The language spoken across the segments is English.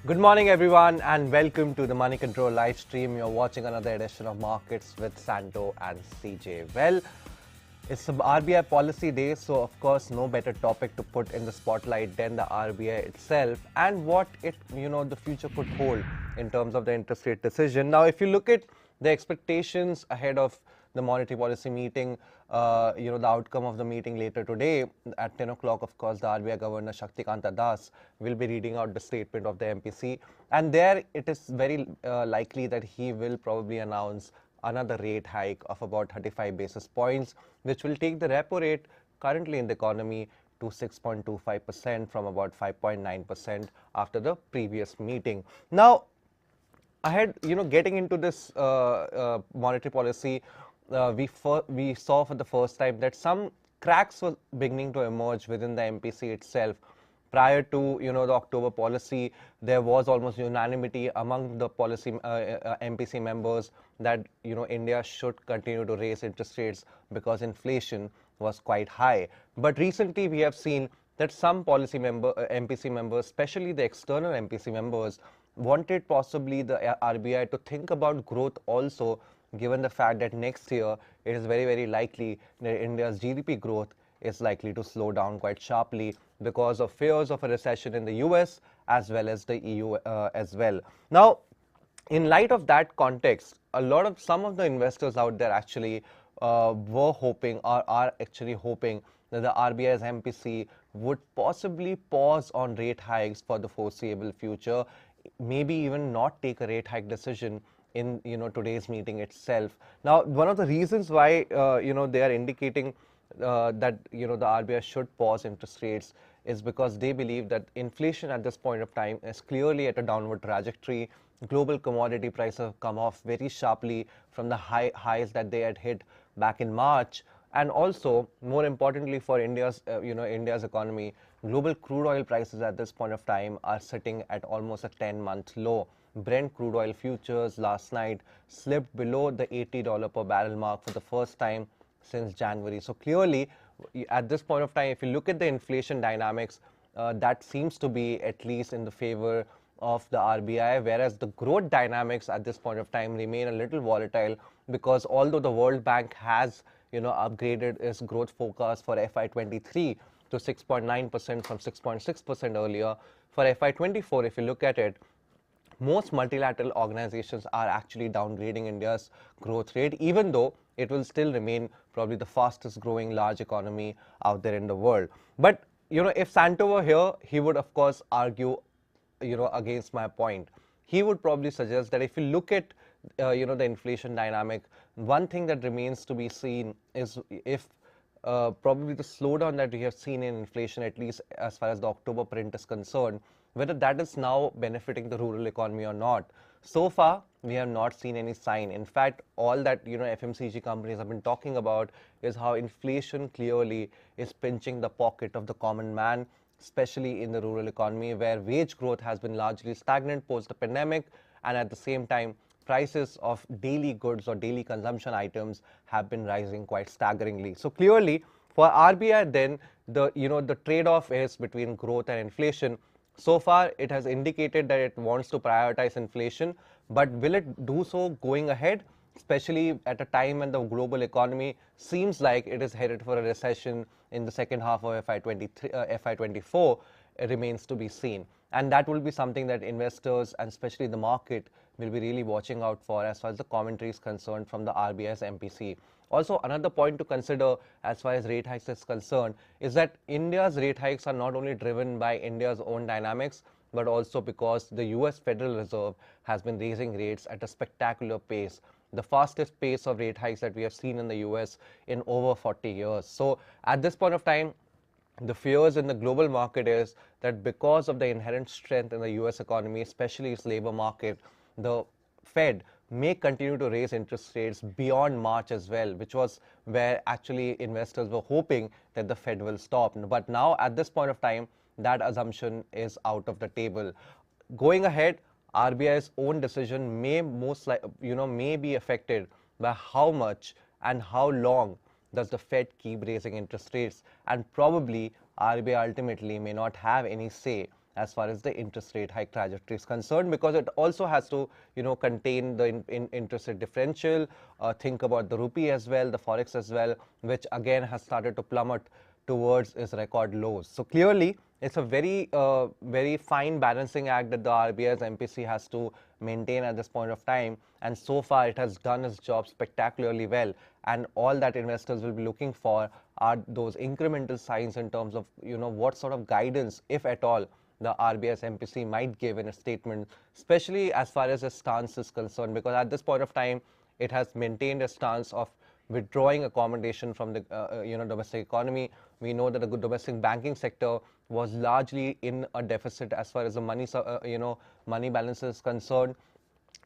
Good morning, everyone, and welcome to the Moneycontrol live stream. You're watching another edition of Markets with Santo and CJ. Well, it's the RBI policy day, so of course, no better topic to put in the spotlight than the RBI itself and what the future could hold in terms of the interest rate decision. Now, if you look at the expectations ahead of the monetary policy meeting, the outcome of the meeting later today at 10 o'clock, of course, the RBI Governor Shaktikanta Das will be reading out the statement of the MPC. And there it is very likely that he will probably announce another rate hike of about 35 basis points, which will take the repo rate currently in the economy to 6.25% from about 5.9% after the previous meeting. Now, ahead, getting into this monetary policy, we saw for the first time that some cracks were beginning to emerge within the MPC itself. Prior to the October policy, there was almost unanimity among the policy MPC members that India should continue to raise interest rates because inflation was quite high. But recently, we have seen that some MPC members, especially the external MPC members, wanted possibly the RBI to think about growth also, given the fact that next year it is very, very likely that India's GDP growth is likely to slow down quite sharply because of fears of a recession in the US as well as the EU as well. Now, in light of that context, some of the investors out there actually were hoping or are actually hoping that the RBI's MPC would possibly pause on rate hikes for the foreseeable future, maybe even not take a rate hike decision in today's meeting itself. Now, one of the reasons why they are indicating that the RBI should pause interest rates is because they believe that inflation at this point of time is clearly at a downward trajectory. Global commodity prices have come off very sharply from the highs that they had hit back in March. And also, more importantly for India's economy, global crude oil prices at this point of time are sitting at almost a 10-month low. Brent crude oil futures last night slipped below the $80 per barrel mark for the first time since January. So clearly, at this point of time, if you look at the inflation dynamics, that seems to be at least in the favor of the RBI, whereas the growth dynamics at this point of time remain a little volatile because although the World Bank has upgraded its growth forecast for FY23 to 6.9% from 6.6% earlier, for FY24, if you look at it, most multilateral organizations are actually downgrading India's growth rate, even though it will still remain probably the fastest growing large economy out there in the world. But, if Santo were here, he would, of course, argue, against my point. He would probably suggest that if you look at, the inflation dynamic, one thing that remains to be seen is if probably the slowdown that we have seen in inflation, at least as far as the October print is concerned, whether that is now benefiting the rural economy or not. So far, we have not seen any sign. In fact, all that FMCG companies have been talking about is how inflation clearly is pinching the pocket of the common man, especially in the rural economy, where wage growth has been largely stagnant post the pandemic, and at the same time, prices of daily goods or daily consumption items have been rising quite staggeringly. So clearly, for RBI, then the trade-off is between growth and inflation. So far, it has indicated that it wants to prioritize inflation, but will it do so going ahead, especially at a time when the global economy seems like it is headed for a recession in the second half of FY24, it remains to be seen. And that will be something that investors and especially the market will be really watching out for as far as the commentary is concerned from the RBI's MPC. Also, another point to consider as far as rate hikes is concerned is that India's rate hikes are not only driven by India's own dynamics, but also because the US Federal Reserve has been raising rates at a spectacular pace, the fastest pace of rate hikes that we have seen in the US in over 40 years. So at this point of time, the fears in the global market is that because of the inherent strength in the US economy, especially its labor market, the Fed may continue to raise interest rates beyond March as well, which was where actually investors were hoping that the Fed will stop. But now at this point of time, that assumption is out of the table. Going ahead, RBI's own decision may may be affected by how much and how long does the Fed keep raising interest rates, and probably RBI ultimately may not have any say as far as the interest rate hike trajectory is concerned, because it also has to, contain the interest rate differential, think about the rupee as well, the forex as well, which again has started to plummet towards its record lows. So clearly, it's a very fine balancing act that the RBI's MPC has to maintain at this point of time, and so far it has done its job spectacularly well. And all that investors will be looking for are those incremental signs in terms of what sort of guidance, if at all, the RBI's MPC might give in a statement, especially as far as the stance is concerned, because at this point of time, it has maintained a stance of withdrawing accommodation from the domestic economy. We know that the domestic banking sector was largely in a deficit as far as the money balance is concerned.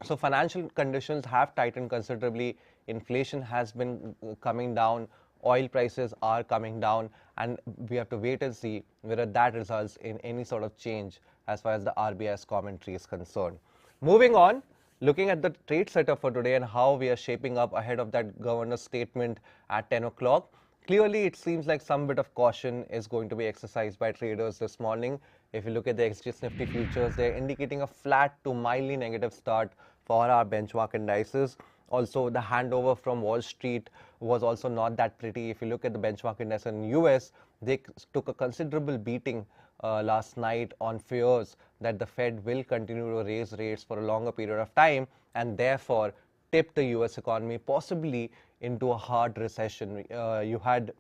So financial conditions have tightened considerably. Inflation has been coming down. Oil prices are coming down, and we have to wait and see whether that results in any sort of change as far as the RBI's commentary is concerned. Moving on, looking at the trade setup for today and how we are shaping up ahead of that governor's statement at 10 o'clock. Clearly, it seems like some bit of caution is going to be exercised by traders this morning. If you look at the XGS Nifty futures, they're indicating a flat to mildly negative start for our benchmark indices. Also, the handover from Wall Street was also not that pretty. If you look at the benchmark index in US, they took a considerable beating last night on fears that the Fed will continue to raise rates for a longer period of time, and therefore tip the US economy possibly into a hard recession. You had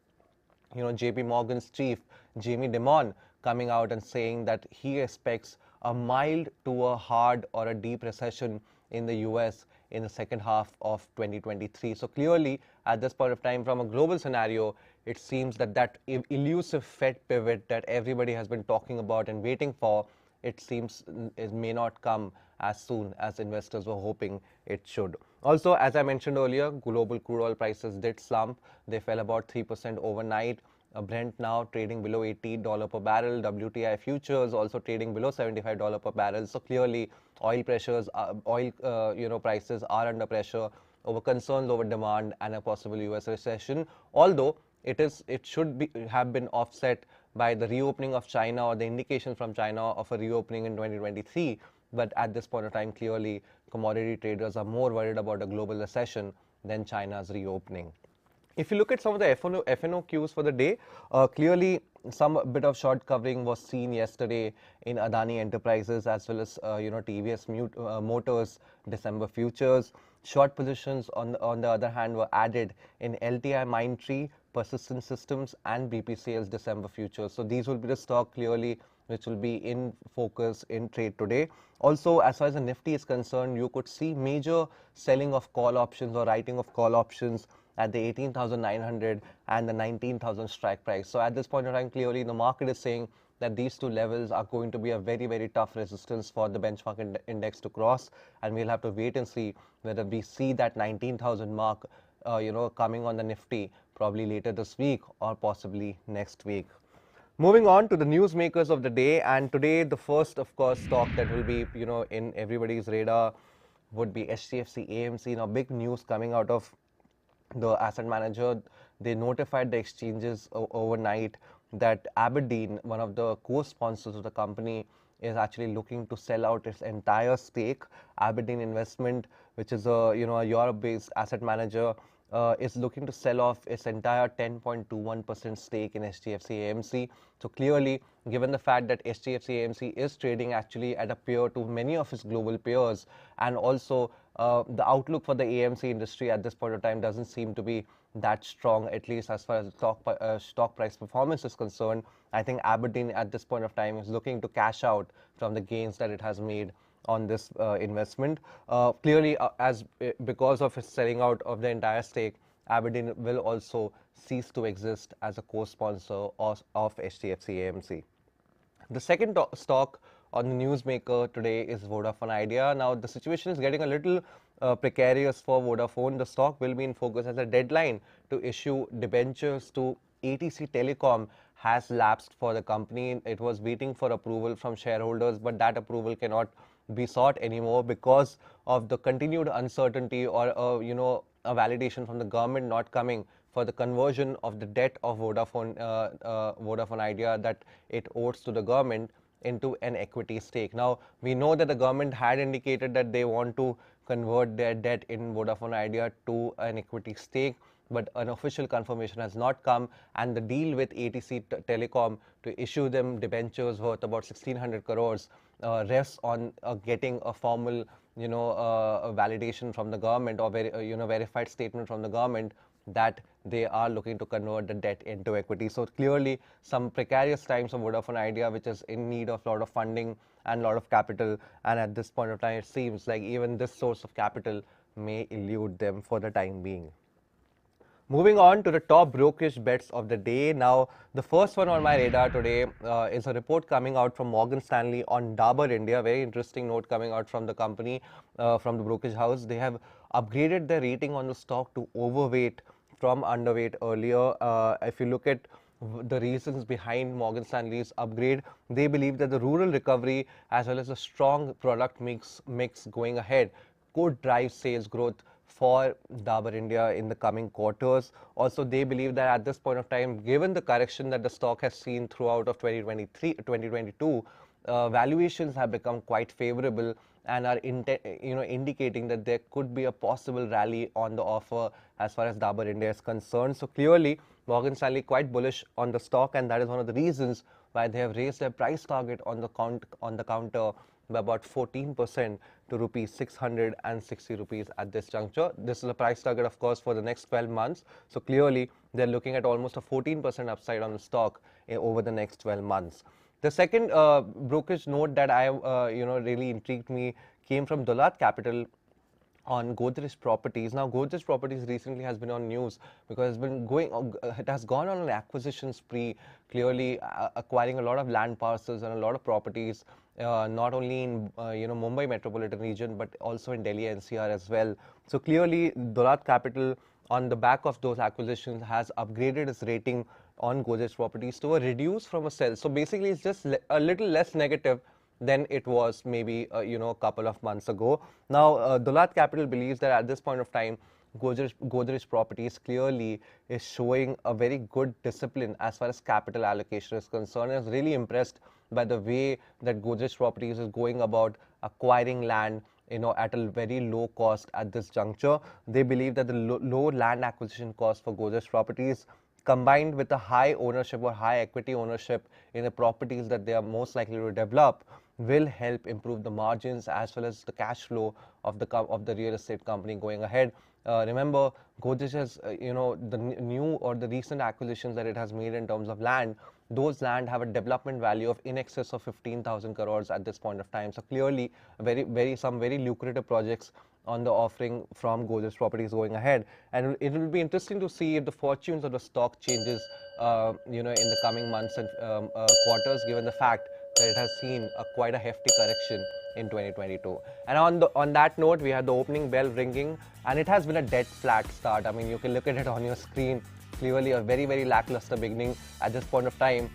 JP Morgan's chief, Jamie Dimon, coming out and saying that he expects a mild to a hard or a deep recession in the US in the second half of 2023. So clearly, at this point of time, from a global scenario, it seems that that elusive Fed pivot that everybody has been talking about and waiting for, it seems it may not come as soon as investors were hoping it should. Also, as I mentioned earlier, global crude oil prices did slump. They fell about 3% overnight. Brent now trading below $80 per barrel. WTI futures also trading below $75 per barrel. So clearly, oil prices are under pressure over concerns over demand and a possible US recession. Although it should have been offset by the reopening of China or the indications from China of a reopening in 2023. But at this point of time, clearly, commodity traders are more worried about a global recession than China's reopening. If you look at some of the FNOQs for the day, clearly some bit of short covering was seen yesterday in Adani Enterprises as well as TVS Motors December futures. Short positions on the other hand were added in LTI Mindtree, Persistent Systems and BPCL's December futures. So these will be the stock clearly which will be in focus in trade today. Also, as far as the Nifty is concerned, you could see major selling of call options or writing of call options at the 18,900 and the 19,000 strike price. So at this point in time, clearly the market is saying that these two levels are going to be a very, very tough resistance for the benchmark index to cross, and we'll have to wait and see whether we see that 19,000 mark coming on the Nifty probably later this week or possibly next week. Moving on to the newsmakers of the day, and today the first, of course, stock that will be in everybody's radar would be HDFC AMC. Now, big news coming out of the asset manager. They notified the exchanges overnight that Aberdeen, one of the co-sponsors of the company, is actually looking to sell out its entire stake. Aberdeen Investment, which is a Europe-based asset manager, is looking to sell off its entire 10.21% stake in HDFC AMC. So clearly, given the fact that HDFC AMC is trading actually at a peer to many of its global peers, and also the outlook for the AMC industry at this point of time doesn't seem to be that strong, at least as far as the stock price performance is concerned. I think Aberdeen at this point of time is looking to cash out from the gains that it has made on this investment. Clearly, because of its selling out of the entire stake, Aberdeen will also cease to exist as a co-sponsor of HDFC AMC. The second stock on the newsmaker today is Vodafone Idea. Now, the situation is getting a little precarious for Vodafone. The stock will be in focus as a deadline to issue debentures to ATC Telecom has lapsed for the company. It was waiting for approval from shareholders, but that approval cannot be sought anymore because of the continued uncertainty or a validation from the government not coming for the conversion of the debt of Vodafone Idea that it owes to the government. into an equity stake. Now, we know that the government had indicated that they want to convert their debt in Vodafone Idea to an equity stake, but an official confirmation has not come, and the deal with ATC Telecom to issue them debentures worth about 1,600 crores rests on getting a formal, a validation from the government, or verified statement from the government that they are looking to convert the debt into equity. So clearly some precarious times for Vodafone Idea, which is in need of a lot of funding and a lot of capital, and at this point of time it seems like even this source of capital may elude them for the time being. Moving on to the top brokerage bets of the day. Now, the first one on my radar today is a report coming out from Morgan Stanley on Dabur India. Very interesting note coming out from the company, from the brokerage house. They have upgraded their rating on the stock to overweight from underweight earlier. If you look at the reasons behind Morgan Stanley's upgrade, they believe that the rural recovery as well as a strong product mix going ahead could drive sales growth for Dabur India in the coming quarters. Also, they believe that at this point of time, given the correction that the stock has seen throughout of 2022, valuations have become quite favorable and are indicating that there could be a possible rally on the offer as far as Dabur India is concerned. So clearly, Morgan Stanley quite bullish on the stock, and that is one of the reasons why they have raised their price target on the counter by about 14% to rupees 660 rupees at this juncture. This is a price target, of course, for the next 12 months. So clearly, they're looking at almost a 14% upside on the stock over the next 12 months. The second brokerage note that really intrigued me came from Dolat Capital on Godrej Properties. Now, Godrej Properties recently has been on news because it has gone on an acquisition spree, clearly acquiring a lot of land parcels and a lot of properties, not only in Mumbai metropolitan region but also in Delhi NCR as well. So clearly, Dolat Capital, on the back of those acquisitions, has upgraded its rating on Godrej Properties to a reduce from a sell. So basically, it's just a little less negative than it was maybe a couple of months ago. Now, Dolat Capital believes that at this point of time, Godrej Properties clearly is showing a very good discipline as far as capital allocation is concerned. I was really impressed by the way that Godrej Properties is going about acquiring land at a very low cost at this juncture. They believe that the low land acquisition cost for Godrej Properties, combined with a high ownership or high equity ownership in the properties that they are most likely to develop, will help improve the margins as well as the cash flow of the real estate company going ahead. Remember, Godrej has, the new or the recent acquisitions that it has made in terms of land, those land have a development value of in excess of 15,000 crores at this point of time. So clearly, some very lucrative projects on the offering from Godrej Properties going ahead, and it will be interesting to see if the fortunes of the stock changes, in the coming months and quarters, given the fact that it has seen quite a hefty correction in 2022. And on that note, we had the opening bell ringing, and it has been a dead flat start. I mean, you can look at it on your screen. Clearly, a very, very lackluster beginning at this point of time.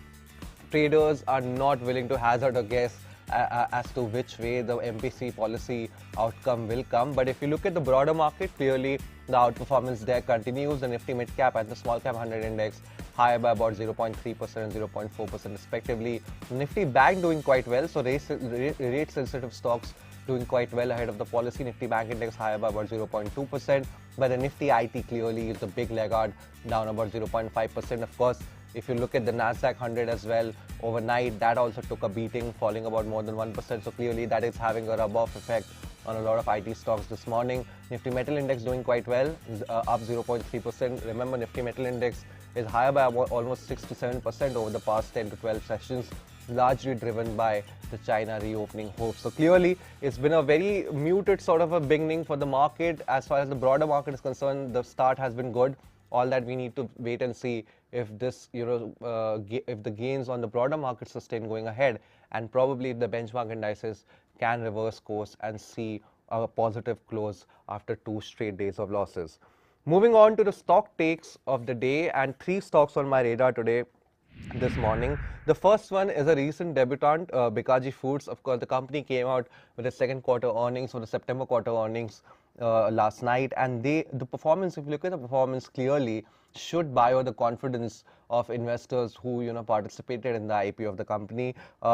Traders are not willing to hazard a guess as to which way the MPC policy outcome will come. But if you look at the broader market, clearly the outperformance there continues. The Nifty Mid Cap and the Small Cap 100 Index higher by about 0.3% and 0.4% respectively. Nifty Bank doing quite well, so rate sensitive stocks doing quite well ahead of the policy. Nifty Bank Index higher by about 0.2%, but the Nifty IT clearly is the big laggard, down about 0.5%. Of course, if you look at the Nasdaq 100 as well, overnight that also took a beating, falling about more than 1%. So clearly that is having a rub-off effect on a lot of IT stocks this morning. Nifty Metal Index doing quite well, up 0.3%. Remember, Nifty Metal Index is higher by almost 6 to 7% over the past 10 to 12 sessions, largely driven by the China reopening hopes. So clearly, it's been a very muted sort of a beginning for the market. As far as the broader market is concerned, the start has been good. All that we need to wait and see if this, if the gains on the broader market sustain going ahead, and probably the benchmark indices can reverse course and see a positive close after 2 straight days of losses. Moving on to the stock takes of the day, and 3 stocks on my radar today this morning. The first one is a recent debutant, Bikaji Foods. Of course, the company came out with the second quarter earnings or the September quarter earnings last night, and the performance, if you look at the performance clearly, should buy the confidence of investors who participated in the IPO of the company.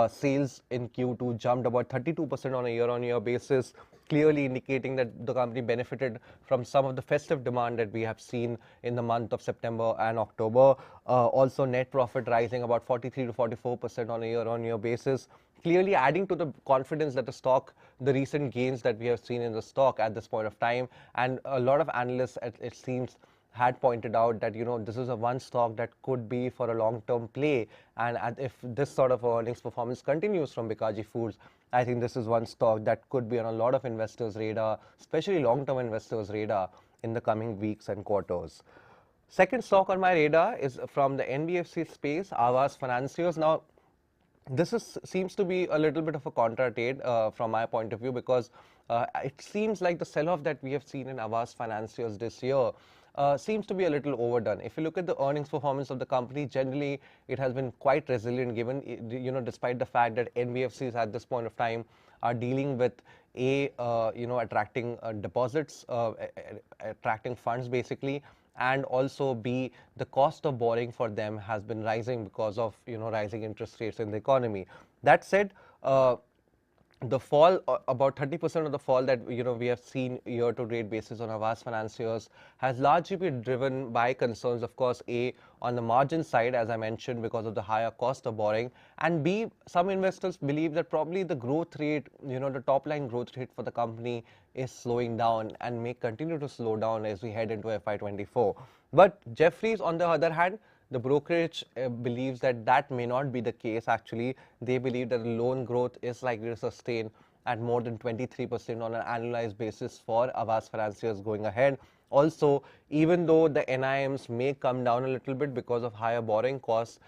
Sales in Q2 jumped about 32% on a year-on-year basis, clearly indicating that the company benefited from some of the festive demand that we have seen in the month of September and October. Also, net profit rising about 43 to 44% on a year-on-year basis, clearly adding to the confidence that the recent gains that we have seen in the stock at this point of time. And a lot of analysts, it seems, had pointed out that this is a one stock that could be for a long-term play, and if this sort of earnings performance continues from Bikaji Foods, I think this is one stock that could be on a lot of investors' radar, especially long-term investors' radar in the coming weeks and quarters. Second stock on my radar is from the NBFC space, Aavas Financiers. Now, this seems to be a little bit of a contra trade from my point of view, because it seems like the sell-off that we have seen in Aavas Financiers this year seems to be a little overdone. If you look at the earnings performance of the company, generally it has been quite resilient, given despite the fact that NBFCs at this point of time are dealing with attracting deposits, attracting funds basically, and also B, the cost of borrowing for them has been rising because of rising interest rates in the economy. That said, the fall, about 30% of the fall that we have seen year-to-date basis on Aavas Financiers, has largely been driven by concerns, of course, A, on the margin side, as I mentioned, because of the higher cost of borrowing, and B, some investors believe that probably the growth rate, the top line growth rate for the company is slowing down and may continue to slow down as we head into FY24. But Jefferies, on the other hand, the brokerage believes that may not be the case. Actually, they believe that the loan growth is likely to sustain at more than 23% on an annualized basis for Aavas Financiers going ahead. Also, even though the NIMs may come down a little bit because of higher borrowing costs,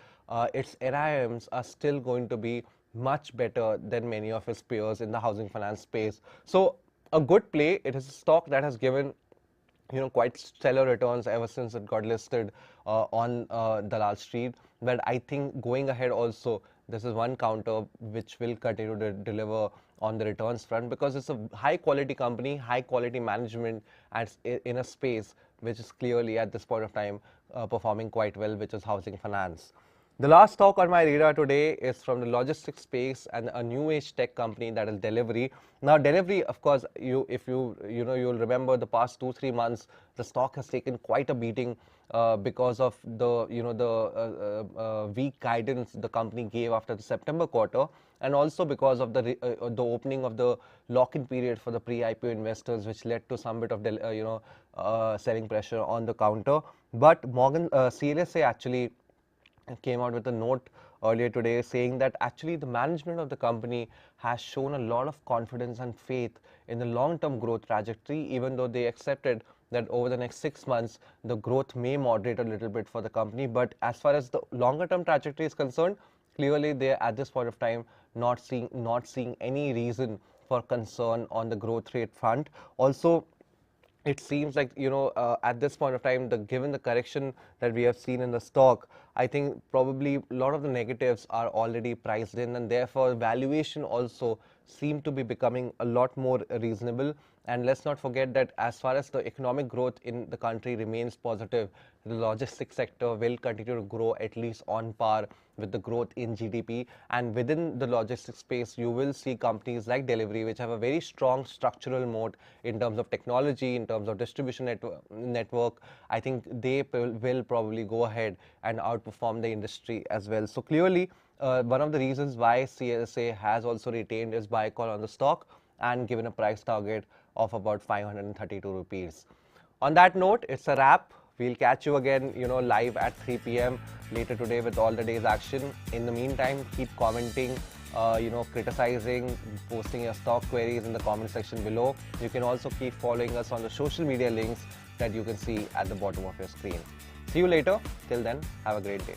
its NIMs are still going to be much better than many of its peers in the housing finance space. So, a good play. It is a stock that has given quite stellar returns ever since it got listed on Dalal Street. But I think going ahead also, this is one counter which will continue to deliver on the returns front, because it's a high quality company, high quality management, and in a space which is clearly at this point of time performing quite well, which is housing finance. The last stock on my radar today is from the logistics space and a new age tech company, that is Delhivery. Now, Delhivery, of course, you'll remember the past 2-3 months, the stock has taken quite a beating because of the weak guidance the company gave after the September quarter, and also because of the opening of the lock-in period for the pre-IPO investors, which led to some bit of selling pressure on the counter. But CLSA actually came out with a note earlier today saying that actually the management of the company has shown a lot of confidence and faith in the long-term growth trajectory, even though they accepted that over the next 6 months the growth may moderate a little bit for the company. But as far as the longer-term trajectory is concerned, clearly they are at this point of time not seeing any reason for concern on the growth rate front. Also, it seems like at this point of time, given the correction that we have seen in the stock, I think probably a lot of the negatives are already priced in, and therefore valuation also seem to be becoming a lot more reasonable. And let's not forget that as far as the economic growth in the country remains positive, the logistics sector will continue to grow at least on par with the growth in GDP. And within the logistics space, you will see companies like Delhivery, which have a very strong structural moat in terms of technology, in terms of distribution network. I think they will probably go ahead and outperform the industry as well. So clearly, one of the reasons why CLSA has also retained its buy call on the stock and given a price target of about 532 rupees. On that note, it's a wrap. We'll catch you again, live at 3 p.m. later today with all the day's action. In the meantime, keep commenting, criticizing, posting your stock queries in the comment section below. You can also keep following us on the social media links that you can see at the bottom of your screen. See you later. Till then, have a great day.